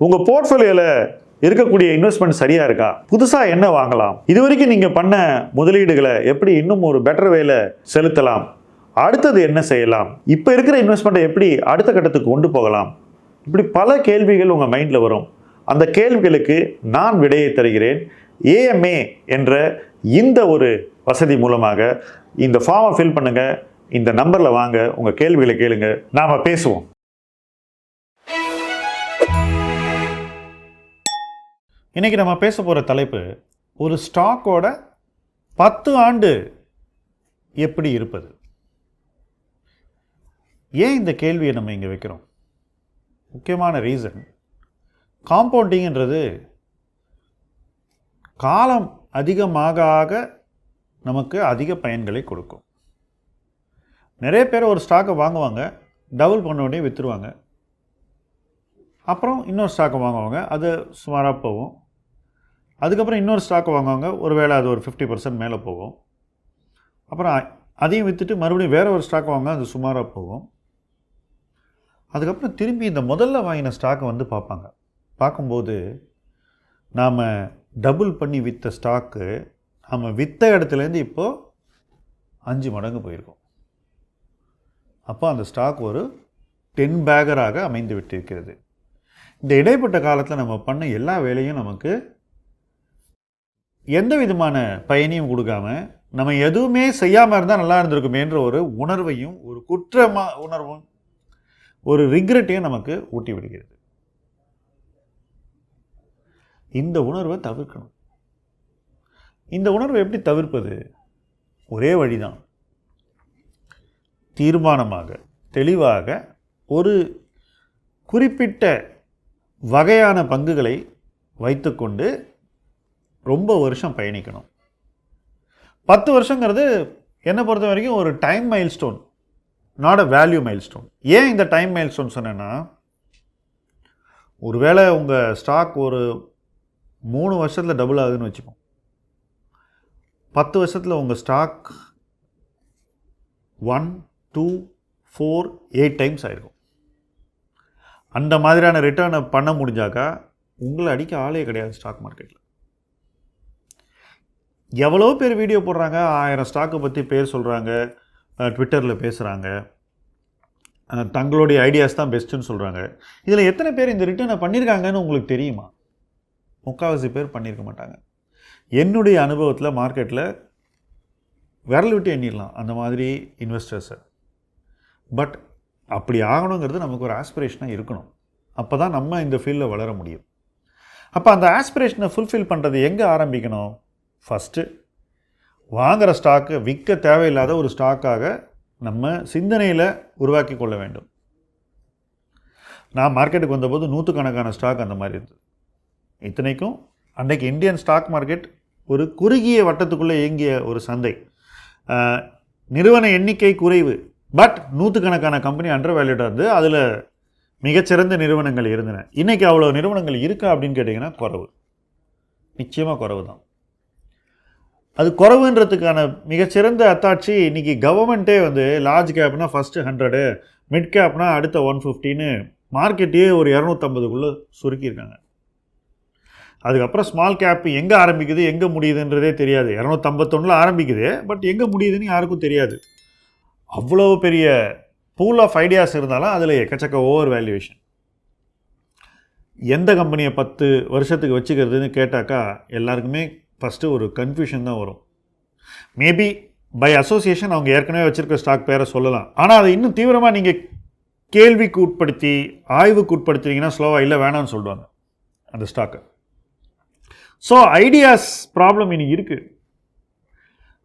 உங்கள் போர்ட்ஃபோலியோவில் இருக்கக்கூடிய இன்வெஸ்ட்மெண்ட் சரியாக இருக்கா, புதுசாக என்ன வாங்கலாம், இது வரைக்கும் நீங்கள் பண்ண முதலீடுகளை எப்படி இன்னும் ஒரு பெட்டர் வேல செலுத்தலாம், அடுத்தது என்ன செய்யலாம், இப்போ இருக்கிற இன்வெஸ்ட்மெண்ட்டை எப்படி அடுத்த கட்டத்துக்கு கொண்டு போகலாம், இப்படி பல கேள்விகள் உங்கள் மைண்டில் வரும். அந்த கேள்விகளுக்கு நான் விடையை தருகிறேன். AMA என்ற இந்த ஒரு வசதி மூலமாக இந்த ஃபார்மை ஃபில் பண்ணுங்க, இந்த நம்பரில் வாங்க, உங்கள் கேள்விகளை கேளுங்க, நாம் பேசுவோம். இன்றைக்கி நம்ம பேச போகிற தலைப்பு, ஒரு ஸ்டாக்கோட 10 ஆண்டு எப்படி இருப்பது. ஏன் இந்த கேள்வியை நம்ம இங்கே வைக்கிறோம்? முக்கியமான ரீசன், காம்பவுண்டிங்கிறது காலம் அதிகமாக ஆக நமக்கு அதிக பயன்களை கொடுக்கும். நிறைய பேர் ஒரு ஸ்டாக்கை வாங்குவாங்க, டபுள் பண்ண உடனே விற்றுருவாங்க, அப்புறம் இன்னொரு ஸ்டாக்கை வாங்குவாங்க, அது சுமாராக போகும். அதுக்கப்புறம் இன்னொரு ஸ்டாக்கை வாங்குவாங்க, ஒரு வேளை அது ஒரு 50% மேலே போகும். அப்புறம் அதையும் விற்றுட்டு மறுபடியும் வேறு ஒரு ஸ்டாக்கை வாங்க, அது சுமாராக போகும். அதுக்கப்புறம் திரும்பி இந்த முதல்ல வாங்கின ஸ்டாக்கை வந்து பார்ப்பாங்க. பார்க்கும்போது நாம் டபுள் பண்ணி விற்ற ஸ்டாக்கு நம்ம விற்ற இடத்துலேருந்து இப்போது 5 மடங்கு போயிருக்கோம். அப்போ அந்த ஸ்டாக் ஒரு 10 பேகராக அமைந்து விட்டிருக்கிறது. இந்த இடைப்பட்ட காலத்தில் நம்ம பண்ண எல்லா வேலையும் நமக்கு எந்த விதமான பயனையும் கொடுக்காம, நம்ம எதுவுமே செய்யாமல் இருந்தால் நல்லா இருந்திருக்குமேன்ற ஒரு உணர்வையும், ஒரு உணர்வும், ஒரு ரிக்ரெட்டையும் நமக்கு ஊட்டி விடுகிறது. இந்த உணர்வை தவிர்க்கணும். இந்த உணர்வை எப்படி தவிர்ப்பது? ஒரே வழிதான். தீர்மானமாக, தெளிவாக ஒரு குறிப்பிட்ட வகையான பங்குகளை வைத்துக்கொண்டு ரொம்ப வருஷம் பயணிக்கணும். 10 வருஷங்கிறது என்னை பொறுத்த வரைக்கும் ஒரு time milestone, not a value milestone. ஏன் இந்த டைம் மைல்ஸ்டோன் சொன்னேன்னா, ஒருவேளை உங்கள் ஸ்டாக் ஒரு 3 வருஷத்தில் டபுள் ஆகுதுன்னு வச்சுப்போம். 10 வருஷத்தில் உங்கள் ஸ்டாக் 1, 2, 4, 8 டைம்ஸ் ஆகிருக்கும். அந்த மாதிரியான ரிட்டர்னை பண்ண முடிஞ்சாக்கா உங்களை அடிக்க ஆளே கிடையாது ஸ்டாக் மார்க்கெட்டில். எவ்வளோ பேர் வீடியோ போடுறாங்க, 1000 ஸ்டாக்கை பற்றி பேர் சொல்கிறாங்க, ட்விட்டரில் பேசுகிறாங்க, தங்களுடைய ஐடியாஸ் தான் பெஸ்ட்டுன்னு சொல்கிறாங்க. இதில் எத்தனை பேர் இந்த ரிட்டர்னை பண்ணியிருக்காங்கன்னு உங்களுக்கு தெரியுமா? முக்கால்வாசி பேர் பண்ணியிருக்க மாட்டாங்க. என்னுடைய அனுபவத்தில் மார்க்கெட்டில் விரல் விட்டு எண்ணிடலாம் அந்த மாதிரி இன்வெஸ்டர்ஸை. பட் அப்படி ஆகணுங்கிறது நமக்கு ஒரு ஆஸ்பிரேஷனாக இருக்கணும். அப்போ தான் நம்ம இந்த ஃபீல்டில் வளர முடியும். அப்போ அந்த ஆஸ்பிரேஷனை ஃபுல்ஃபில் பண்ணுறது எங்கே ஆரம்பிக்கணும்? ஃபஸ்ட்டு வாங்குகிற ஸ்டாக்கு விற்க தேவையில்லாத ஒரு ஸ்டாக்காக நம்ம சிந்தனையில் உருவாக்கி கொள்ள வேண்டும். நான் மார்க்கெட்டுக்கு வந்தபோது 100கணக்கான ஸ்டாக் அந்த மாதிரி இருந்தது. இத்தனைக்கும் அன்றைக்கு இந்தியன் ஸ்டாக் மார்க்கெட் ஒரு குறுகிய வட்டத்துக்குள்ளே இயங்கிய ஒரு சந்தை. நிறுவன எண்ணிக்கை குறைவு, பட் 100கணக்கான கம்பெனி அண்டர் வேல்யூடாக இருந்து அதில் மிகச்சிறந்த நிறுவனங்கள் இருந்தன. இன்றைக்கி அவ்வளோ நிறுவனங்கள் இருக்கா அப்படின்னு கேட்டிங்கன்னா குறைவு, நிச்சயமாக குறைவு தான். அது குறைவுன்றதுக்கான மிகச்சிறந்த அத்தாட்சி இன்றைக்கி கவர்மெண்ட்டே வந்து லார்ஜ் கேப்னா ஃபஸ்ட்டு 100, மிட் கேப்னா அடுத்த 150ன்னு மார்க்கெட்டையே ஒரு 250க்குள்ளே சுருக்கியிருக்காங்க. அதுக்கப்புறம் ஸ்மால் கேப் எங்கே ஆரம்பிக்குது எங்கே முடியுதுன்றதே தெரியாது. 251 ஆரம்பிக்குது, பட் எங்கே முடியுதுன்னு யாருக்கும் தெரியாது. அவ்வளோ பெரிய பூல் ஆஃப் ஐடியாஸ் இருந்தாலும் அதில் எக்கச்சக்க ஓவர் வேல்யூவேஷன். எந்த கம்பெனியை 10 வருஷத்துக்கு வச்சுக்கிறதுன்னு கேட்டாக்கா எல்லாருக்குமே ஃபஸ்ட்டு ஒரு கன்ஃபியூஷன் தான் வரும். மேபி பை அசோசியேஷன் அவங்க ஏற்கனவே வச்சுருக்க ஸ்டாக் பேரை சொல்லலாம். ஆனால் அதை இன்னும் தீவிரமாக நீங்கள் கேள்விக்கு உட்படுத்தி ஆய்வுக்கு உட்படுத்தினீங்கன்னா ஸ்லோவாக இல்லை வேணான்னு சொல்லுவாங்க அந்த ஸ்டாக்கை. ஸோ ஐடியாஸ் ப்ராப்ளம் இனி இருக்குது.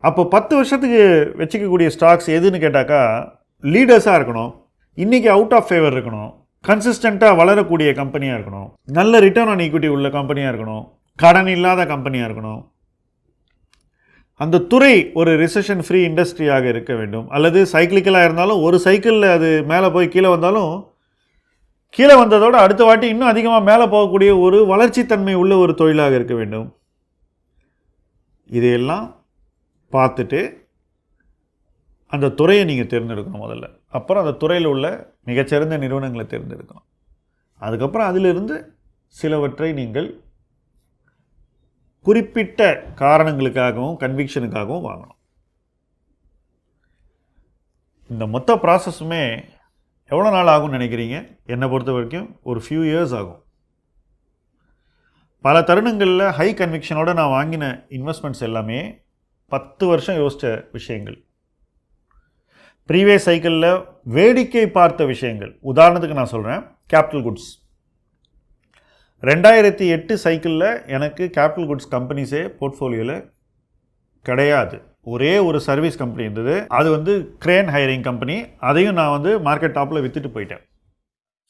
அப்போ 10 வருஷத்துக்கு வச்சுக்கக்கூடிய ஸ்டாக்ஸ் எதுன்னு கேட்டாக்கா லீடர்ஸாக இருக்கணும், இன்றைக்கி அவுட் ஆஃப் ஃபேவர் இருக்கணும், கன்சிஸ்டண்ட்டாக வளரக்கூடிய கம்பெனியாக இருக்கணும், நல்ல ரிட்டர்ன் ஆன் ஈக்விட்டி உள்ள கம்பெனியாக இருக்கணும், கடன் இல்லாத கம்பெனியாக இருக்கணும், அந்த துறை ஒரு ரிசெஷன் ஃப்ரீ இண்டஸ்ட்ரியாக இருக்க வேண்டும், அல்லது சைக்கிளிக்கலாக இருந்தாலும் ஒரு சைக்கிளில் அது மேலே போய் கீழே வந்தாலும் கீழே வந்ததோடு அடுத்த வாட்டி இன்னும் அதிகமாக மேலே போகக்கூடிய ஒரு வளர்ச்சித்தன்மை உள்ள ஒரு தொழிலாக இருக்க வேண்டும். இதையெல்லாம் பார்த்துட்டு அந்த துறையை நீங்கள் தேர்ந்தெடுக்கணும் முதல்ல. அப்புறம் அந்த துறையில் உள்ள மிகச்சிறந்த நிறுவனங்களை தேர்ந்தெடுக்கணும். அதுக்கப்புறம் அதிலிருந்து சிலவற்றை நீங்கள் குறிப்பிட்ட காரணங்களுக்காகவும் கன்விக்ஷனுக்காகவும் வாங்கணும். இந்த மொத்த ப்ராசஸுமே எவ்வளோ நாள் ஆகும்னு நினைக்கிறீங்க? என்னை பொறுத்த வரைக்கும் ஒரு ஃபியூ இயர்ஸ் ஆகும். பல தருணங்களில் ஹை கன்விக்ஷனோட நான் வாங்கின இன்வெஸ்ட்மெண்ட்ஸ் எல்லாமே 10 வருஷம் யோசித்த விஷயங்கள், ப்ரீவியஸ் சைக்கிளில் வேடிக்கை பார்த்த விஷயங்கள். உதாரணத்துக்கு நான் சொல்கிறேன், கேபிட்டல் குட்ஸ். 2008 சைக்கிளில் எனக்கு கேபிட்டல் குட்ஸ் கம்பெனிஸே போர்ட்ஃபோலியோவில் கிடையாது. ஒரே ஒரு சர்வீஸ் கம்பெனி இருந்தது, அது வந்து கிரேன் ஹையரிங் கம்பெனி. அதையும் நான் வந்து மார்க்கெட் டாப்பில் விற்றுட்டு போயிட்டேன்.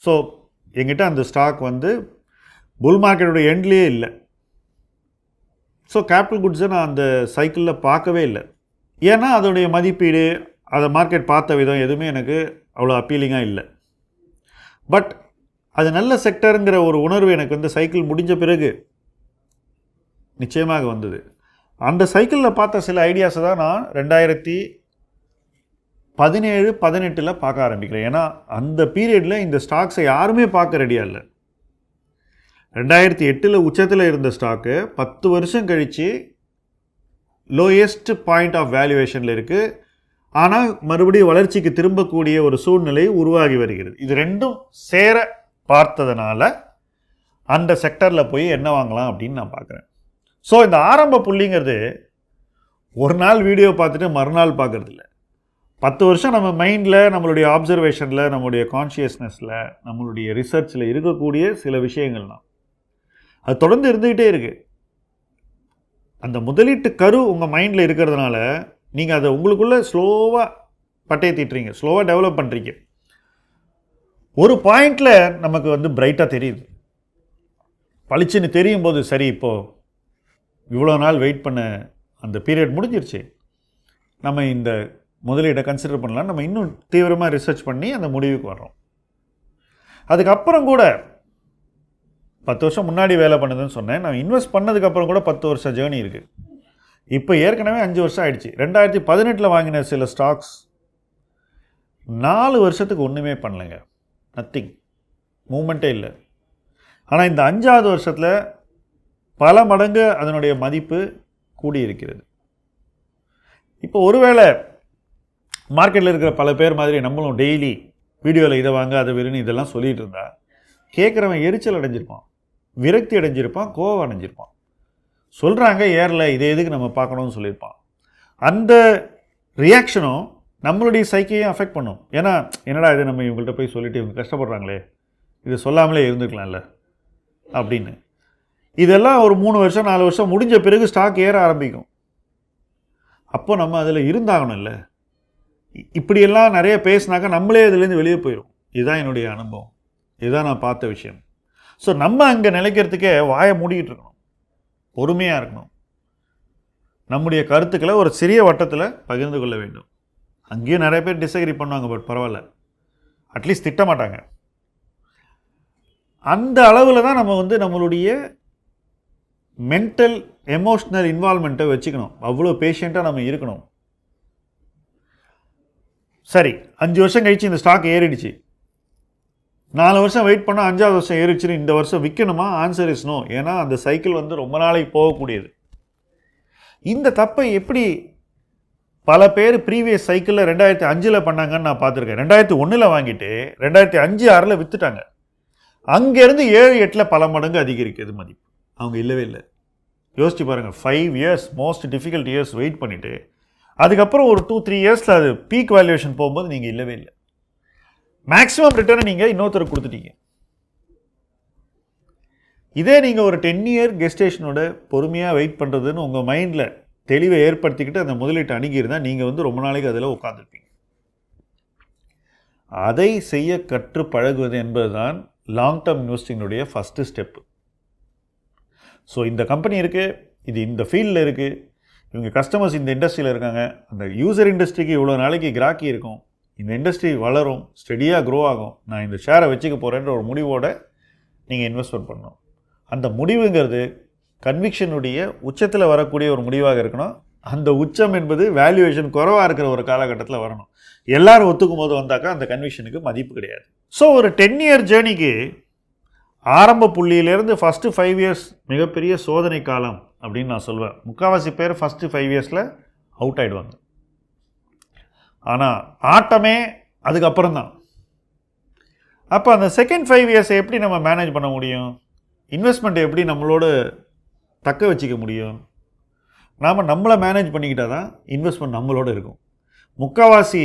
ஸோ எங்கிட்ட அந்த ஸ்டாக் வந்து புல் மார்க்கெட்டோட எண்ட்லேயே இல்லை. ஸோ கேபிட்டல் குட்ஸை நான் அந்த சைக்கிளில் பார்க்கவே இல்லை. ஏன்னா அதோடைய மதிப்பீடு, அதை மார்க்கெட் பார்த்த விதம் எதுவுமே எனக்கு அவ்வளோ அப்பீலிங்காக இல்லை. பட் அது நல்ல செக்டருங்கிற ஒரு உணர்வு எனக்கு வந்து சைக்கிள் முடிஞ்ச பிறகு நிச்சயமாக வந்தது. அந்த சைக்கிளில் பார்த்த சில ஐடியாஸை தான் நான் 2017-18 பார்க்க ஆரம்பிக்கிறேன். ஏன்னா அந்த பீரியடில் இந்த ஸ்டாக்ஸை யாருமே பார்க்க ரெடியாக இல்லை. 2008 உச்சத்தில் இருந்த ஸ்டாக்கு 10 வருஷம் கழித்து லோயஸ்ட் பாயிண்ட் ஆஃப் வேல்யூவேஷனில் இருக்குது. ஆனால் மறுபடியும் வளர்ச்சிக்கு திரும்பக்கூடிய ஒரு சூழ்நிலை உருவாகி வருகிறது. இது ரெண்டும் சேர பார்த்ததுனால அந்த செக்டரில் போய் என்ன வாங்கலாம் அப்படின்னு நான் பார்க்குறேன். ஸோ இந்த ஆரம்ப புள்ளிங்கிறது ஒரு நாள் வீடியோ பார்த்துட்டு மறுநாள் பார்க்குறது இல்லை. 10 வருஷம் நம்ம மைண்டில், நம்மளுடைய ஆப்சர்வேஷனில், நம்மளுடைய கான்ஷியஸ்னஸில், நம்மளுடைய ரிசர்ச்சில் இருக்கக்கூடிய சில விஷயங்கள் தான். அது தொடர்ந்து இருந்துக்கிட்டே இருக்குது. அந்த முதலீட்டு கரு உங்கள் மைண்டில் இருக்கிறதுனால நீங்கள் அதை உங்களுக்குள்ளே ஸ்லோவாக பட்டையை தீட்டுறீங்க, ஸ்லோவாக டெவலப் பண்ணுறீங்க. ஒரு பாயிண்டில் நமக்கு வந்து பிரைட்டாக தெரியுது, பளிச்சுன்னு தெரியும் போது, சரி இப்போது இவ்வளோ நாள் வெயிட் பண்ண அந்த பீரியட் முடிஞ்சிருச்சு, நம்ம இந்த முதலீடை கன்சிடர் பண்ணலாம். நம்ம இன்னும் தீவிரமாக ரிசர்ச் பண்ணி அந்த முடிவுக்கு வர்றோம். அதுக்கப்புறம் கூட 10 வருஷம் முன்னாடி வேலை பண்ணதுன்னு சொன்னேன். நான் இன்வெஸ்ட் பண்ணதுக்கப்புறம் கூட 10 வருஷம் ஜேர்னி இருக்குது. இப்போ ஏற்கனவே 5 வருஷம் ஆயிடுச்சு. 2018 வாங்கின சில ஸ்டாக்ஸ் 4 வருஷத்துக்கு ஒன்றுமே பண்ணலைங்க, நத்திங், மூமெண்ட்டே இல்லை. ஆனால் இந்த 5ஆவது வருஷத்தில் பல மடங்கு அதனுடைய மதிப்பு கூடியிருக்கிறது. இப்போ ஒருவேளை மார்க்கெட்டில் இருக்கிற பல பேர் மாதிரி நம்மளும் டெய்லி வீடியோவில் இதை வாங்க அதை விருன்னு இதெல்லாம் சொல்லிகிட்டு இருந்தா கேட்குறவன் எரிச்சல் அடைஞ்சிருப்பான், விரக்தி அடைஞ்சிருப்பான், கோவம் அடைஞ்சிருப்பான். சொல்கிறாங்க ஏறல, இதை எதுக்கு நம்ம பார்க்கணும்னு சொல்லியிருப்பான். அந்த ரியாக்ஷனும் நம்மளுடைய சைக்கையும் அஃபெக்ட் பண்ணும். ஏன்னா என்னடா இது, நம்ம இவங்கள்ட்ட போய் சொல்லிவிட்டு இவங்க கஷ்டப்படுறாங்களே, இது சொல்லாமலே இருந்துக்கலாம்ல அப்படின்னு. இதெல்லாம் ஒரு 3 வருஷம் 4 வருஷம் முடிஞ்ச பிறகு ஸ்டாக் ஏற ஆரம்பிக்கும். அப்போ நம்ம அதில் இருந்தாகணும் இல்லை. இப்படியெல்லாம் நிறைய பேசினாக்கா நம்மளே அதுலேருந்து வெளியே போயிடும். இதுதான் என்னுடைய அனுபவம், இதுதான் நான் பார்த்த விஷயம். ஸோ நம்ம அங்கே நிலைக்கிறதுக்கே வாயை மூடிக்கிட்டு இருக்கணும், பொறுமையாக இருக்கணும், நம்முடைய கருத்துக்களை ஒரு சிறிய வட்டத்தில் பகிர்ந்து கொள்ள வேண்டும். அங்கேயும் நிறைய பேர் டிஸ்அக்ரி பண்ணுவாங்க, பட் பரவாயில்ல, அட்லீஸ்ட் திட்ட மாட்டாங்க. அந்த அளவில் தான் நம்ம வந்து நம்மளுடைய மென்டல் எமோஷ்னல் இன்வால்மெண்ட்டை வச்சுக்கணும். அவ்வளோ பேஷண்ட்டாக நம்ம இருக்கணும். சரி, 5 வருஷம் கழிச்சு இந்த ஸ்டாக் ஏறிடுச்சு, 4 வருஷம் வெயிட் பண்ணால் 5ஆவது வருஷம் ஏறிடுச்சுன்னு இந்த வருஷம் விற்கணுமா? Answer is no. ஏன்னா அந்த சைக்கிள் வந்து ரொம்ப நாளைக்கு போகக்கூடியது. இந்த தப்பை எப்படி பல பேர் ப்ரீவியஸ் சைக்கிளில் 2005 பண்ணாங்கன்னு நான் பார்த்துருக்கேன். 2001 வாங்கிட்டு 2005-6 விற்றுட்டாங்க. அங்கேருந்து 7-8 பல மடங்கு அதிகரிக்கிறது மதிப்பு. அவங்க இல்லவே இல்லை. யோசிச்சு பாருங்கள், 5 years most difficult years wait பண்ணிவிட்டு அதுக்கப்புறம் ஒரு 2-3 இயர்ஸில் அது பீக் வேல்யூவேஷன் போகும்போது நீங்கள் இல்லவே இல்லை. மேக்ஸிமம் ரிட்டர்னை நீங்கள் இன்னொருத்தருக்கு கொடுத்துட்டீங்க. இதே நீங்கள் ஒரு 10 இயர் கெஸ்டேஷனோட பொறுமையாக வெயிட் பண்ணுறதுன்னு உங்கள் மைண்டில் தெளிவை ஏற்படுத்திக்கிட்டு அந்த முதலீட்டை அணுகியிருந்தால் நீங்கள் வந்து ரொம்ப நாளைக்கு அதில் உட்காந்துருப்பீங்க. அதை செய்ய கற்று பழகுவது என்பது தான் லாங் டேர்ம் இன்வெஸ்டிங்களுடைய ஃபஸ்ட்டு ஸ்டெப்பு. ஸோ இந்த கம்பெனி இருக்குது, இது இந்த ஃபீல்டில் இருக்குது, இவங்க கஸ்டமர்ஸ் இந்த இண்டஸ்ட்ரியில் இருக்காங்க, அந்த யூசர் இண்டஸ்ட்ரிக்கு இவ்வளோ நாளைக்கு கிராக்கி இருக்கும், இந்த இண்டஸ்ட்ரி வளரும், ஸ்டெடியாக க்ரோ ஆகும், நான் இந்த ஷேரை வச்சுக்க போகிறேன்ற ஒரு முடிவோடு நீங்கள் இன்வெஸ்ட்மெண்ட் பண்ணணும். அந்த முடிவுங்கிறது கன்விக்ஷனுடைய உச்சத்தில் வரக்கூடிய ஒரு முடிவாக இருக்கணும். அந்த உச்சம் என்பது வேல்யூவேஷன் குறைவாக இருக்கிற ஒரு காலகட்டத்தில் வரணும். எல்லாரும் ஒத்துக்கும் போது வந்தாக்கா அந்த கன்விக்ஷனுக்கு மதிப்பு கிடையாது. ஸோ ஒரு 10 இயர் ஜேர்னிக்கு ஆரம்ப புள்ளியிலேருந்து ஃபஸ்ட்டு 5 இயர்ஸ் மிகப்பெரிய சோதனை காலம் அப்படின்னு நான் சொல்வேன். முக்கால்வாசி பேர் ஃபஸ்ட்டு 5 இயர்ஸில் அவுட் ஆகிடுவாங்க. ஆனால் ஆட்டமே அதுக்கப்புறம் தான். அப்போ அந்த செகண்ட் 5 இயர்ஸை எப்படி நம்ம மேனேஜ் பண்ண முடியும்? இன்வெஸ்ட்மெண்ட்டை எப்படி நம்மளோட தக்க வச்சுக்க முடியும்? நாம் நம்மளை மேனேஜ் பண்ணிக்கிட்டால் தான் இன்வெஸ்ட்மெண்ட் நம்மளோட இருக்கும். முக்கால்வாசி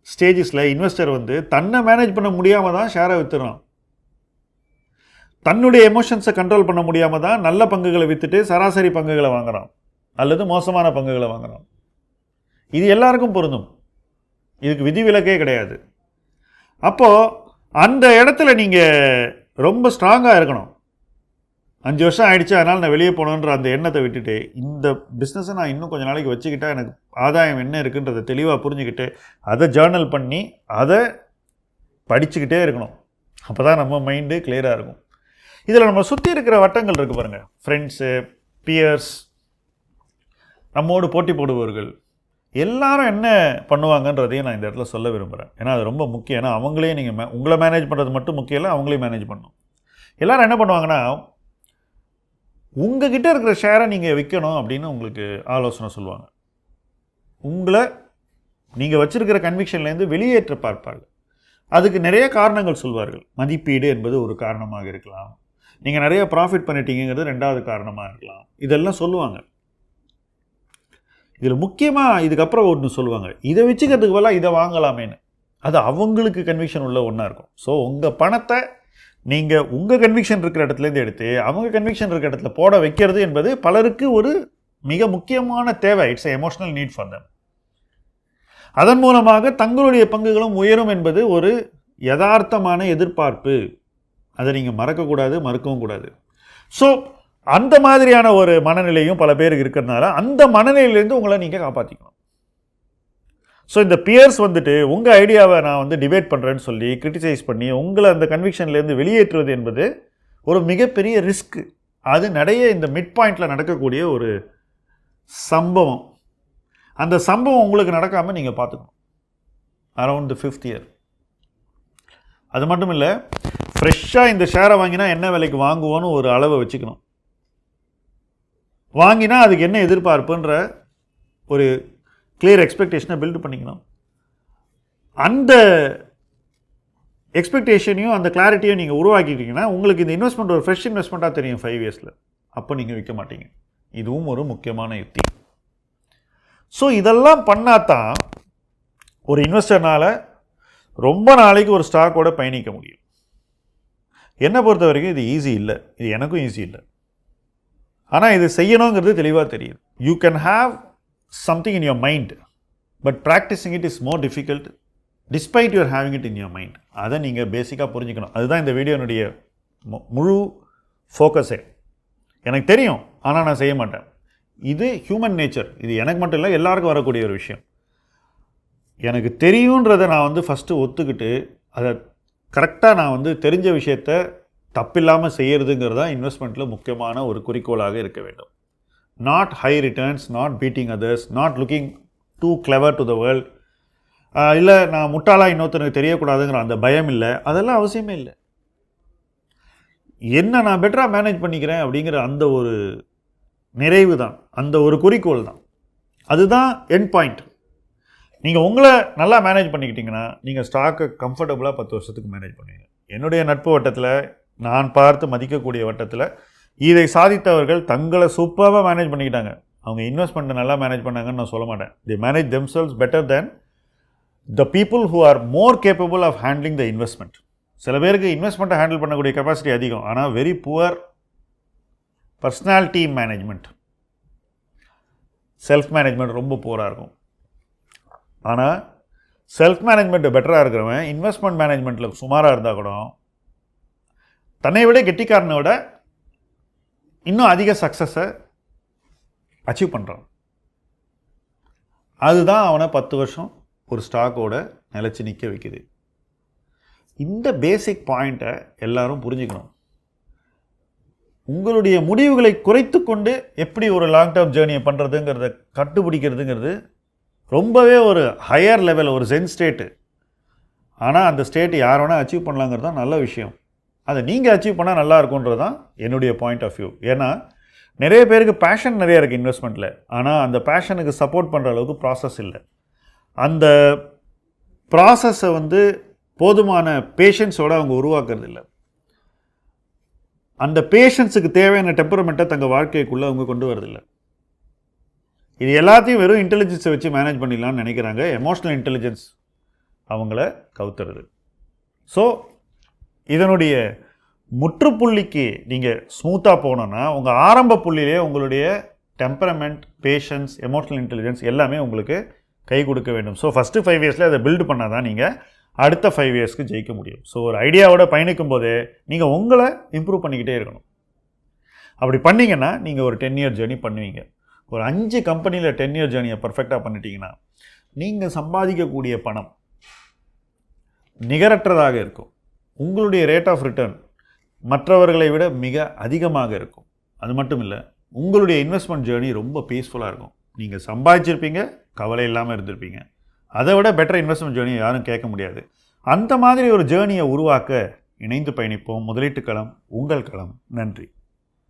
ஸ்டேஜஸில் இன்வெஸ்டர் வந்து தன்னை மேனேஜ் பண்ண முடியாமல் தான் ஷேரை விற்றுறான். தன்னுடைய எமோஷன்ஸை கண்ட்ரோல் பண்ண முடியாமல் தான் நல்ல பங்குகளை விற்றுட்டு சராசரி பங்குகளை வாங்குகிறான் அல்லது மோசமான பங்குகளை வாங்குகிறான். இது எல்லாருக்கும் பொருந்தும். இதுக்கு விதிவிலக்கே கிடையாது. அப்போது அந்த இடத்துல நீங்கள் ரொம்ப ஸ்ட்ராங்காக இருக்கணும். 5 வருஷம் ஆகிடுச்சு, அதனால் நான் வெளியே போகணுன்ற அந்த எண்ணத்தை விட்டுட்டு இந்த பிஸ்னஸை நான் இன்னும் கொஞ்சம் நாளைக்கு வச்சுக்கிட்டால் எனக்கு ஆதாயம் என்ன இருக்குன்றதை தெளிவாக புரிஞ்சுக்கிட்டு அதை ஜேர்னல் பண்ணி அதை படிச்சுக்கிட்டே இருக்கணும். அப்போ தான் நம்ம மைண்டு கிளியராக இருக்கும். இதில் நம்ம சுற்றி இருக்கிற வட்டங்கள் இருக்குது பாருங்கள், ஃப்ரெண்ட்ஸு, பியர்ஸ், நம்மோடு போட்டி போடுபவர்கள் எல்லாரும் என்ன பண்ணுவாங்கன்றதையும் நான் இந்த இடத்துல சொல்ல விரும்புகிறேன். ஏன்னா அது ரொம்ப முக்கியம். ஏன்னா அவங்களே நீங்கள் உங்களை மேனேஜ் பண்ணுறது மட்டும் முக்கியம் இல்லை, அவங்களே மேனேஜ் பண்ணணும். எல்லோரும் என்ன பண்ணுவாங்கன்னா, உங்ககிட்ட இருக்கிற ஷேரை நீங்கள் விற்கணும் அப்படின்னு உங்களுக்கு ஆலோசனை சொல்லுவாங்க. உங்களை நீங்கள் வச்சுருக்கிற கன்விக்ஷன்லேருந்து வெளியேற்ற பார்ப்பார்கள். அதுக்கு நிறைய காரணங்கள் சொல்வார்கள். மதிப்பீடு என்பது ஒரு காரணமாக இருக்கலாம், நீங்கள் நிறைய ப்ராஃபிட் பண்ணிட்டீங்கிறது 2வது காரணமாக இருக்கலாம். இதெல்லாம் சொல்லுவாங்க. இதில் முக்கியமாக இதுக்கப்புறம் ஒன்று சொல்லுவாங்க, இதை வச்சுக்கிறதுக்கு பதிலாக இதை வாங்கலாமேன்னு. அது அவங்களுக்கு கன்விக்ஷன் உள்ள ஒன்றா இருக்கும். ஸோ உங்கள் பணத்தை நீங்கள் உங்கள் கன்விக்ஷன் இருக்கிற இடத்துலேருந்து எடுத்து அவங்க கன்விக்ஷன் இருக்கிற இடத்துல போட வைக்கிறது என்பது பலருக்கு ஒரு மிக முக்கியமான தேவை. It's a emotional need for them. அதன் மூலமாக தங்களுடைய பங்குகளும் உயரும் என்பது ஒரு யதார்த்தமான எதிர்பார்ப்பு. அதை நீங்கள் மறக்கக்கூடாது, மறுக்கவும் கூடாது. ஸோ அந்த மாதிரியான ஒரு மனநிலையும் பல பேருக்கு இருக்கிறதுனால அந்த மனநிலையிலேருந்து உங்களை நீங்கள் காப்பாற்றிக்கணும். ஸோ இந்த பியர்ஸ் வந்துட்டு உங்கள் ஐடியாவை நான் வந்து டிபேட் பண்ணுறேன்னு சொல்லி கிரிட்டிசைஸ் பண்ணி உங்களை அந்த கன்விக்ஷன்லேருந்து வெளியேற்றுவது என்பது ஒரு மிகப்பெரிய ரிஸ்க்கு. அது நிறைய இந்த மிட் பாயிண்டில் நடக்கக்கூடிய ஒரு சம்பவம். அந்த சம்பவம் உங்களுக்கு நடக்காமல் நீங்கள் பார்த்துக்கணும் அரவுண்ட் தி 5th இயர். அது மட்டும் இல்லை, ஃப்ரெஷ்ஷாக இந்த ஷேரை வாங்கினா என்ன விலைக்கு வாங்குவோன்னு ஒரு அளவை வச்சுக்கணும். வாங்கினா அதுக்கு என்ன எதிர்பார்ப்புன்ற ஒரு கிளியர் எக்ஸ்பெக்டேஷனை பில்டு பண்ணிக்கணும். அந்த எக்ஸ்பெக்டேஷனையும் அந்த கிளாரிட்டியும் நீங்கள் உருவாக்கிட்டீங்கன்னா உங்களுக்கு இந்த இன்வெஸ்ட்மெண்ட் ஒரு ஃப்ரெஷ் இன்வெஸ்ட்மெண்ட்டாக தெரியும் 5 இயர்ஸில். அப்போ நீங்கள் விற்க மாட்டீங்க. இதுவும் ஒரு முக்கியமான யுக்தி. ஸோ இதெல்லாம் பண்ணாதான் ஒரு இன்வெஸ்டர்னால் ரொம்ப நாளைக்கு ஒரு ஸ்டாக்கோட பயணிக்க முடியும். என்னை பொறுத்த வரைக்கும் இது ஈஸி இல்லை, இது எனக்கும் ஈஸி இல்லை. ஆனால் இது செய்யணுங்கிறது தெளிவாக தெரியுது. You can have something in your mind, but practicing it is more difficult despite you are having it in your mind. அதை நீங்கள் பேசிக்காக புரிஞ்சுக்கணும். அதுதான் இந்த வீடியோனுடைய முழு ஃபோக்கஸே. எனக்கு தெரியும், ஆனால் நான் செய்ய மாட்டேன். இது ஹியூமன் நேச்சர். இது எனக்கு மட்டும் இல்லை, எல்லாருக்கும் வரக்கூடிய ஒரு விஷயம். எனக்கு தெரியுன்றதை நான் வந்து ஃபஸ்ட்டு ஒத்துக்கிட்டு அதை கரெக்டாக நான் வந்து தெரிஞ்ச விஷயத்தை தப்பில்லாமல் செய்கிறதுங்கிறது தான் இன்வெஸ்ட்மெண்ட்டில் முக்கியமான ஒரு குறிக்கோளாக இருக்க வேண்டும். Not high returns, not beating others, not looking too clever to the world. இல்லை நான் முட்டாளாக இன்னொருத்தனுக்கு தெரியக்கூடாதுங்கிற அந்த பயம் இல்லை, அதெல்லாம் அவசியமே இல்லை. என்ன நான் பெட்டராக மேனேஜ் பண்ணிக்கிறேன் அப்படிங்கிற அந்த ஒரு நிறைவு தான், அந்த ஒரு குறிக்கோள் தான். அதுதான் எண்ட் பாயிண்ட். நீங்கள் உங்களை நல்லா மேனேஜ் பண்ணிக்கிட்டிங்கன்னா நீங்கள் ஸ்டாக்கை கம்ஃபர்டபுளாக 10 வருஷத்துக்கு மேனேஜ் பண்ணுவீங்க. என்னுடைய நட்பு வட்டத்தில், நான் பார்த்து மதிக்கக்கூடிய வட்டத்தில் இதை சாதித்தவர்கள் தங்களை சூப்பராக மேனேஜ் பண்ணிக்கிட்டாங்க. அவங்க இன்வெஸ்ட்மெண்ட்டை நல்லா மேனேஜ் பண்ணாங்கன்னு நான் சொல்ல மாட்டேன். they manage themselves better than the people who are more capable of handling the investment. சில பேருக்கு இன்வெஸ்ட்மெண்ட்டை ஹேண்டில் பண்ணக்கூடிய கெப்பாசிட்டி அதிகம், ஆனால் very poor personality management, self management ரொம்ப புவராக இருக்கும். ஆனால் செல்ஃப் மேனேஜ்மெண்ட்டு பெட்டராக இருக்கிறவன் இன்வெஸ்ட்மெண்ட் மேனேஜ்மெண்ட்டில் சுமாராக இருந்தால் கூட தன்னை விட கெட்டிக்காரனை விட இன்னும் அதிக சக்ஸஸை அச்சீவ் பண்ணுறான். அதுதான் அவனை 10 வருஷம் ஒரு ஸ்டாக்கோட நிலச்சி நிற்க வைக்குது. இந்த பேசிக் பாயிண்ட்டை எல்லாரும் புரிஞ்சுக்கணும். உங்களுடைய முடிவுகளை குறைத்து கொண்டு எப்படி ஒரு லாங் டேர்ம் ஜேர்னியை பண்ணுறதுங்கிறத கண்டுபிடிக்கிறதுங்கிறது ரொம்பவே ஒரு ஹையர் லெவல், ஒரு ஜென் ஸ்டேட்டு. ஆனால் அந்த ஸ்டேட்டு யார் வேணால் அச்சீவ் பண்ணலாங்கிறது தான் நல்ல விஷயம். அதை நீங்கள் அச்சீவ் பண்ணால் நல்லா இருக்குன்றது தான் என்னுடைய பாயிண்ட் ஆஃப் வியூ. ஏன்னா நிறைய பேருக்கு பேஷன் நிறைய இருக்குது இன்வெஸ்ட்மெண்ட்டில், ஆனால் அந்த பேஷனுக்கு சப்போர்ட் பண்ணுற அளவுக்கு ப்ராசஸ் இல்லை. அந்த ப்ராசஸை வந்து போதுமான பேஷன்ஸோடு அவங்க உருவாக்குறது இல்லை. அந்த பேஷன்ஸுக்கு தேவையான டெம்பரமெண்ட்டை தங்கள் வாழ்க்கைக்குள்ளே அவங்க கொண்டு வரதில்லை. இது எல்லாத்தையும் வெறும் இன்டெலிஜென்ஸை வச்சு மேனேஜ் பண்ணிடலாம்னு நினைக்கிறாங்க. எமோஷ்னல் இன்டெலிஜென்ஸ் அவங்கள கவுத்துறது. ஸோ இதனுடைய முற்றுப்புள்ளிக்கு நீங்கள் ஸ்மூத்தாக போனோன்னா உங்கள் ஆரம்ப புள்ளியிலே உங்களுடைய டெம்பரமெண்ட், பேஷன்ஸ், எமோஷ்னல் இன்டெலிஜென்ஸ் எல்லாமே உங்களுக்கு கை கொடுக்க வேண்டும். ஸோ ஃபஸ்ட்டு 5 இயர்ஸில் அதை பில்டு பண்ணால் தான் நீங்கள் அடுத்த 5 இயர்ஸ்க்கு ஜெயிக்க முடியும். ஸோ ஒரு ஐடியாவோட பயணிக்கும் போதே நீங்கள் உங்களை இம்ப்ரூவ் பண்ணிக்கிட்டே இருக்கணும். அப்படி பண்ணிங்கன்னா நீங்கள் ஒரு 10 இயர் ஜேர்னி பண்ணுவீங்க. ஒரு 5 கம்பெனியில் 10 இயர் ஜேர்னியை பர்ஃபெக்டாக பண்ணிட்டீங்கன்னா நீங்கள் சம்பாதிக்கக்கூடிய பணம் நிகரற்றதாக இருக்கும். உங்களுடைய ரேட் ஆஃப் ரிட்டர்ன் மற்றவர்களை விட மிக அதிகமாக இருக்கும். அது மட்டும் இல்லை, உங்களுடைய இன்வெஸ்ட்மெண்ட் ஜேர்னி ரொம்ப பீஸ்ஃபுல்லாக இருக்கும். நீங்கள் சம்பாதிச்சிருப்பீங்க, கவலை இல்லாமல் இருந்திருப்பீங்க. அதை விட பெட்டர் இன்வெஸ்ட்மெண்ட் ஜேர்னியை யாரும் கேட்க முடியாது. அந்த மாதிரி ஒரு ஜேர்னியை உருவாக்க இணைந்து பயணிப்போம். முதலீட்டு களம் உங்கள் களம். நன்றி.